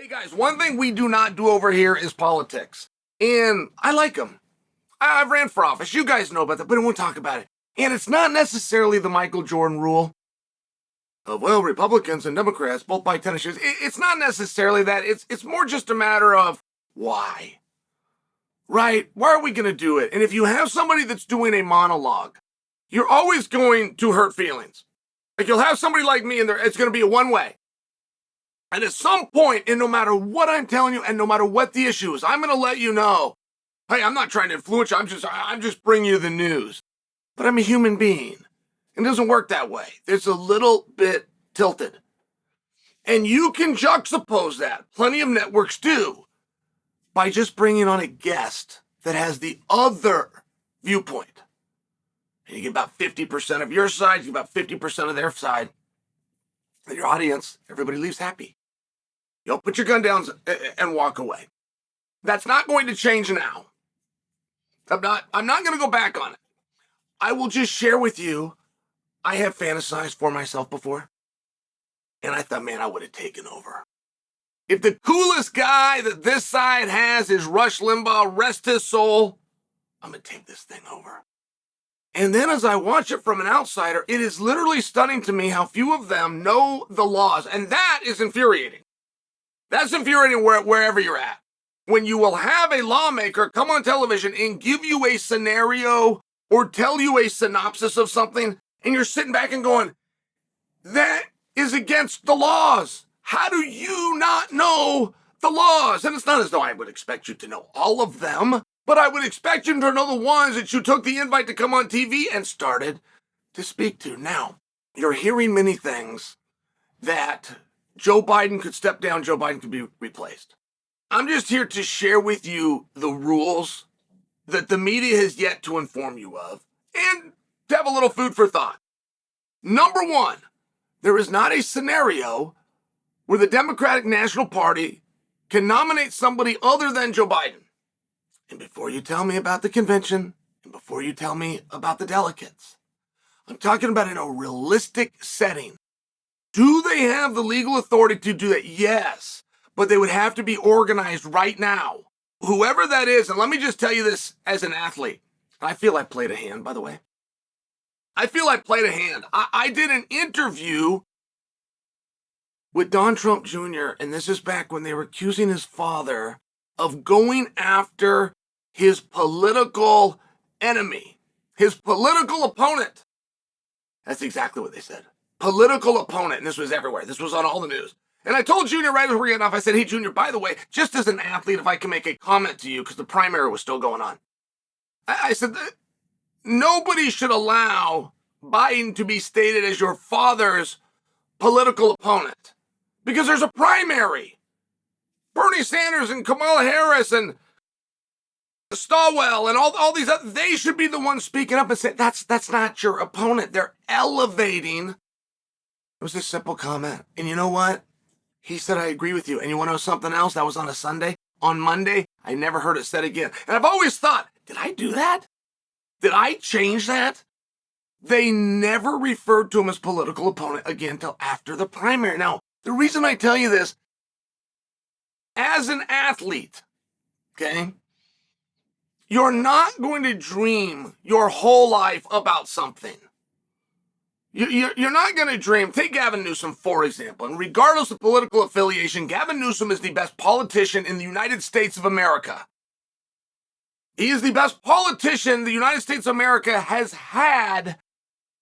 Hey guys, one thing we do not do over here is politics. And I like them. I've ran for office. You guys know about that, but I won't talk about it. And it's not necessarily the Michael Jordan rule of, well, Republicans and Democrats both buy tennis shoes. It's not necessarily that. It's more just a matter of why. Right? Why are we going to do it? And if you have somebody that's doing a monologue, you're always going to hurt feelings. Like you'll have somebody like me and it's going to be a one-way. And at some point, and no matter what I'm telling you, and no matter what the issue is, I'm going to let you know, hey, I'm not trying to influence you. I'm just bringing you the news. But I'm a human being. It doesn't work that way. It's a little bit tilted. And you can juxtapose that. Plenty of networks do. By just bringing on a guest that has the other viewpoint. And you get about 50% of your side, you get about 50% of their side. And your audience, everybody leaves happy. You'll put your gun down and walk away. That's not going to change now. I'm not going to go back on it. I will just share with you, I have fantasized for myself before. And I thought, man, I would have taken over. If the coolest guy that this side has is Rush Limbaugh, rest his soul, I'm going to take this thing over. And then as I watch it from an outsider, it is literally stunning to me how few of them know the laws. And that is infuriating. That's infuriating wherever you're at. When you will have a lawmaker come on television and give you a scenario or tell you a synopsis of something, and you're sitting back and going, that is against the laws. How do you not know the laws? And it's not as though I would expect you to know all of them, but I would expect you to know the ones that you took the invite to come on TV and started to speak to. Now, you're hearing many things that Joe Biden could step down, Joe Biden could be replaced. I'm just here to share with you the rules that the media has yet to inform you of and to have a little food for thought. Number one, there is not a scenario where the Democratic National Party can nominate somebody other than Joe Biden. And before you tell me about the convention, and before you tell me about the delegates, I'm talking about in a realistic setting. Do they have the legal authority to do that? Yes, but they would have to be organized right now. Whoever that is, and let me just tell you this as an athlete. I feel I played a hand, by the way. I feel I played a hand. I did an interview with Don Trump Jr., and this is back when they were accusing his father of going after his political enemy, his political opponent. That's exactly what they said. Political opponent, and this was everywhere. This was on all the news. And I told Junior right as we were getting off, I said, hey, Junior, by the way, just as an athlete, if I can make a comment to you, because the primary was still going on. I said, nobody should allow Biden to be stated as your father's political opponent, because there's a primary. Bernie Sanders and Kamala Harris and Stallwell and all these other, they should be the ones speaking up and saying, that's not your opponent. They're elevating. It was a simple comment. And you know what? He said, I agree with you. And you want to know something else? That was on a Sunday. On Monday, I never heard it said again. And I've always thought, did I do that? Did I change that? They never referred to him as political opponent again until after the primary. Now, the reason I tell you this, as an athlete, okay, you're not going to dream your whole life about something. You're not going to dream. Take Gavin Newsom, for example. And regardless of political affiliation, Gavin Newsom is the best politician in the United States of America. He is the best politician the United States of America has had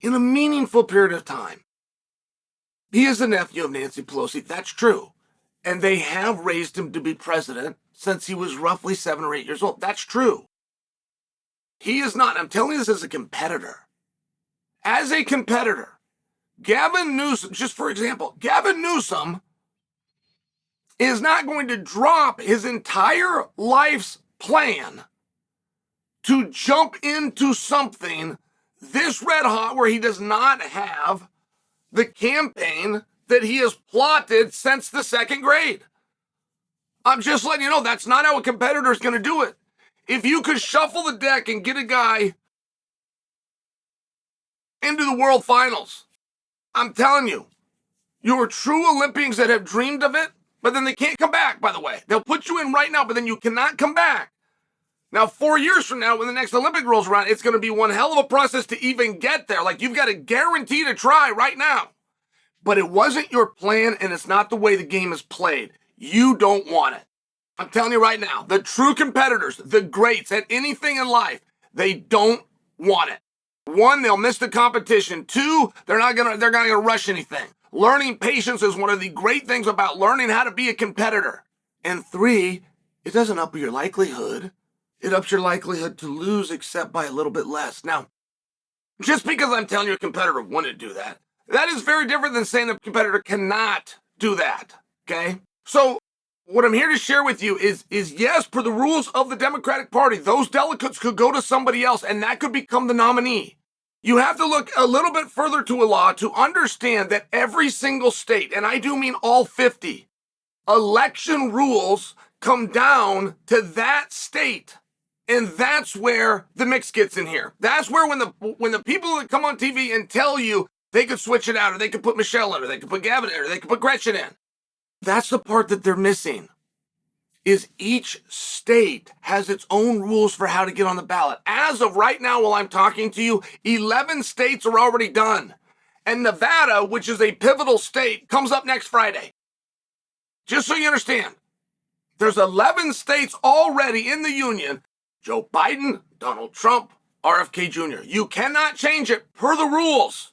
in a meaningful period of time. He is the nephew of Nancy Pelosi. That's true. And they have raised him to be president since he was roughly 7 or 8 years old. That's true. He is not. I'm telling you this as a competitor. As a competitor, Gavin Newsom, just for example, Gavin Newsom is not going to drop his entire life's plan to jump into something this red hot where he does not have the campaign that he has plotted since the 2nd grade. I'm just letting you know that's not how a competitor is going to do it. If you could shuffle the deck and get a guy into the world finals, I'm telling you, your true Olympians that have dreamed of it But then they can't come back, by the way. They'll put you in right now, but then you cannot come back. Now, 4 years from now, when the next Olympic rolls around, it's going to be one hell of a process to even get there. Like, you've got to guarantee to try right now. But it wasn't your plan, and it's not the way the game is played. You don't want it. I'm telling you right now, the true competitors, the greats at anything in life, they don't want it. 1, they'll miss the competition. 2, they're not gonna rush anything. Learning patience is one of the great things about learning how to be a competitor. And 3, it doesn't up your likelihood. It ups your likelihood to lose, except by a little bit less. Now, just because I'm telling you a competitor wouldn't do that, that is very different than saying a competitor cannot do that, okay? So what I'm here to share with you is yes, per the rules of the Democratic Party, those delegates could go to somebody else, and that could become the nominee. You have to look a little bit further to a law to understand that every single state, and I do mean all 50, election rules come down to that state. And that's where the mix gets in here. That's where when the people that come on TV and tell you they could switch it out, or they could put Michelle in, or they could put Gavin in, or they could put Gretchen in. That's the part that they're missing, is each state has its own rules for how to get on the ballot. As of right now, while I'm talking to you, 11 states are already done. And Nevada, which is a pivotal state, comes up next Friday. Just so you understand, there's 11 states already in the union. Joe Biden, Donald Trump, RFK Jr. You cannot change it per the rules.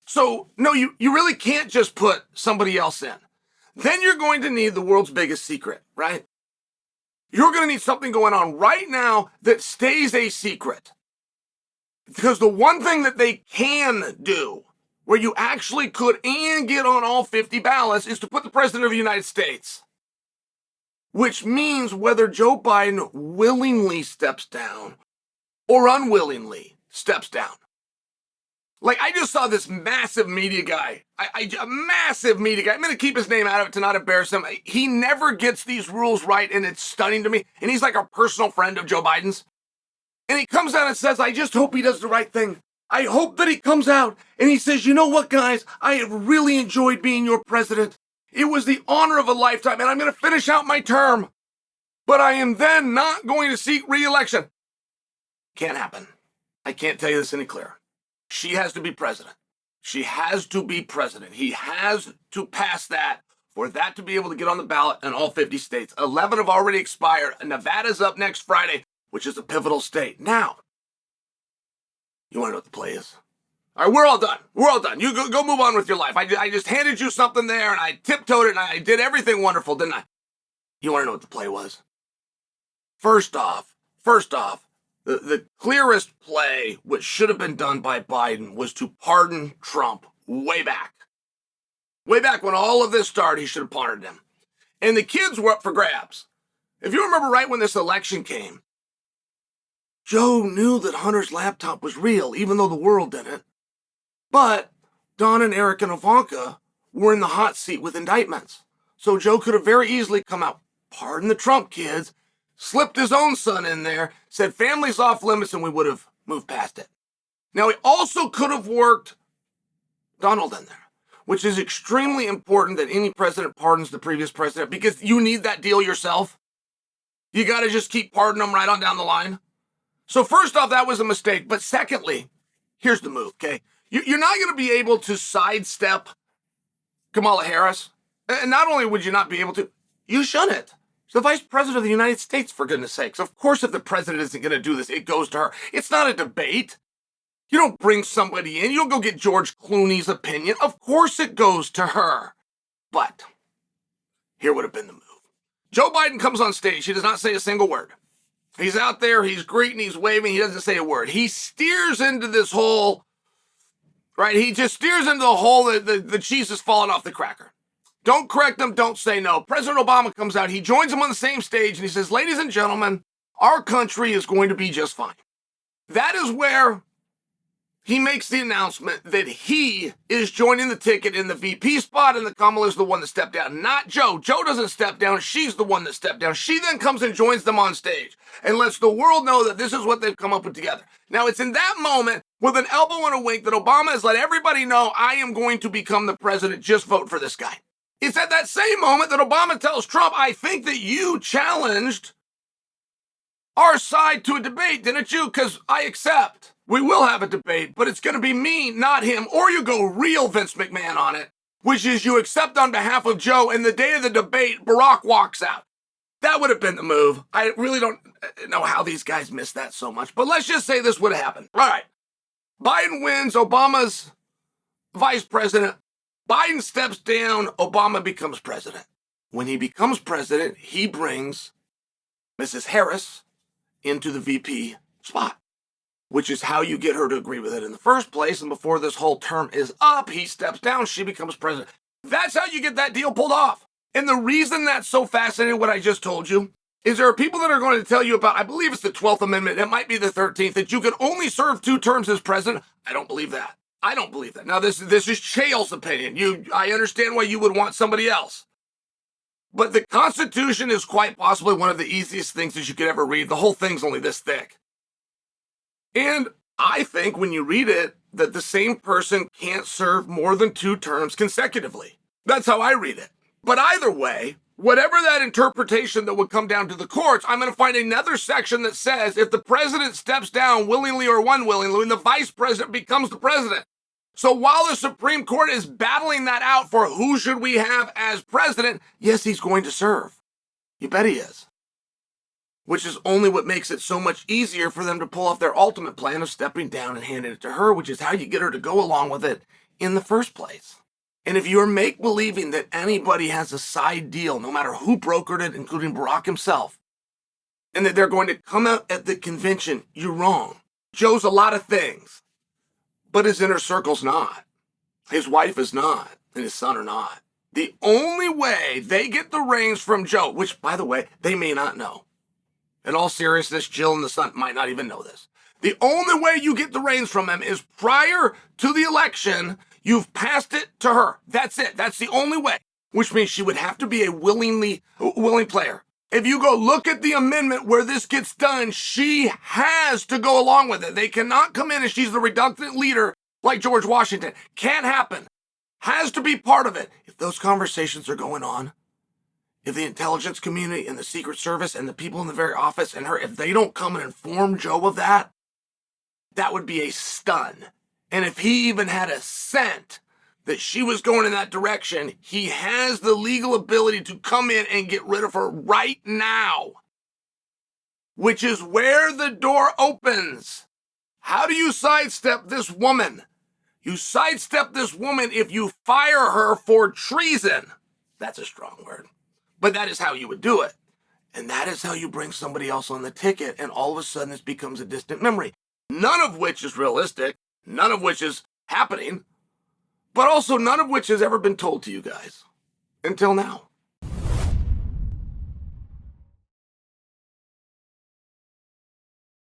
So, no, you really can't just put somebody else in. Then you're going to need the world's biggest secret, right? You're going to need something going on right now that stays a secret. Because the one thing that they can do, where you actually could and get on all 50 ballots, is to put the President of the United States. Which means whether Joe Biden willingly steps down or unwillingly steps down. Like, I just saw this massive media guy. A massive media guy. I'm going to keep his name out of it to not embarrass him. He never gets these rules right, and it's stunning to me. And he's like a personal friend of Joe Biden's. And he comes out and says, I just hope he does the right thing. I hope that he comes out and he says, you know what, guys? I have really enjoyed being your president. It was the honor of a lifetime, and I'm going to finish out my term. But I am then not going to seek re-election. Can't happen. I can't tell you this any clearer. She has to be president. She has to be president. He has to pass that for that to be able to get on the ballot in all 50 states. 11 have already expired. Nevada's up next Friday, which is a pivotal state. Now, you want to know what the play is? All right, we're all done. We're all done. You go move on with your life. I just handed you something there, and I tiptoed it, and I did everything wonderful, didn't I? You want to know what the play was? First off, the clearest play, which should have been done by Biden, was to pardon Trump way back. Way back when all of this started, he should have pardoned him. And the kids were up for grabs. If you remember right when this election came, Joe knew that Hunter's laptop was real, even though the world didn't. But Don and Eric and Ivanka were in the hot seat with indictments. So Joe could have very easily come out, pardon the Trump kids, slipped his own son in there, said family's off limits, and we would have moved past it. Now, he also could have worked Donald in there, which is extremely important that any president pardons the previous president, because you need that deal yourself. You got to just keep pardoning them right on down the line. So first off, that was a mistake. But secondly, here's the move, okay? You're not going to be able to sidestep Kamala Harris. And not only would you not be able to, you shouldn't. She's the vice president of the United States, for goodness sakes. Of course, if the president isn't going to do this, it goes to her. It's not a debate. You don't bring somebody in. You don't go get George Clooney's opinion. Of course it goes to her. But here would have been the move. Joe Biden comes on stage. He does not say a single word. He's out there. He's greeting. He's waving. He doesn't say a word. He steers into this hole. Right? He just steers into the hole that the cheese is falling off the cracker. Don't correct him. Don't say no. President Obama comes out. He joins him on the same stage, and he says, ladies and gentlemen, our country is going to be just fine. That is where he makes the announcement that he is joining the ticket in the VP spot, and that Kamala is the one that stepped down, not Joe. Joe doesn't step down. She's the one that stepped down. She then comes and joins them on stage and lets the world know that this is what they've come up with together. Now, it's in that moment, with an elbow and a wink, that Obama has let everybody know, I am going to become the president. Just vote for this guy. It's at that same moment that Obama tells Trump, I think that you challenged our side to a debate, didn't you? Because I accept. We will have a debate, but it's going to be me, not him. Or you go real Vince McMahon on it, which is you accept on behalf of Joe, and the day of the debate, Barack walks out. That would have been the move. I really don't know how these guys miss that so much, but let's just say this would have happened. All right. Biden wins, Obama's vice president. Biden steps down, Obama becomes president. When he becomes president, he brings Mrs. Harris into the VP spot, which is how you get her to agree with it in the first place. And before this whole term is up, he steps down, she becomes president. That's how you get that deal pulled off. And the reason that's so fascinating, what I just told you, is there are people that are going to tell you about, I believe it's the 12th Amendment, it might be the 13th, that you can only serve 2 terms as president. I don't believe that. I don't believe that. Now, this is Chael's opinion. I understand why you would want somebody else. But the Constitution is quite possibly one of the easiest things that you could ever read. The whole thing's only this thick. And I think when you read it, that the same person can't serve more than 2 terms consecutively. That's how I read it. But either way, whatever that interpretation that would come down to the courts, I'm going to find another section that says if the president steps down willingly or unwillingly, the vice president becomes the president. So while the Supreme Court is battling that out for who should we have as president, yes, he's going to serve. You bet he is. Which is only what makes it so much easier for them to pull off their ultimate plan of stepping down and handing it to her, which is how you get her to go along with it in the first place. And if you're make-believing that anybody has a side deal, no matter who brokered it, including Barack himself, and that they're going to come out at the convention, you're wrong. Joe's a lot of things. But his inner circle's not. His wife is not. And his son are not. The only way they get the reins from Joe, which, by the way, they may not know. In all seriousness, Jill and the son might not even know this. The only way you get the reins from him is prior to the election, you've passed it to her. That's it. That's the only way. Which means she would have to be a willing player. If you go look at the amendment where this gets done, she has to go along with it. They cannot come in and she's the reluctant leader like George Washington. Can't happen. Has to be part of it. If those conversations are going on, if the intelligence community and the Secret Service and the people in the very office and her, if they don't come and inform Joe of that, that would be a stun. And if he even had a scent that she was going in that direction, he has the legal ability to come in and get rid of her right now. Which is where the door opens. How do you sidestep this woman? You sidestep this woman if you fire her for treason. That's a strong word. But that is how you would do it. And that is how you bring somebody else on the ticket, and all of a sudden this becomes a distant memory. None of which is realistic, none of which is happening, but also none of which has ever been told to you guys until now.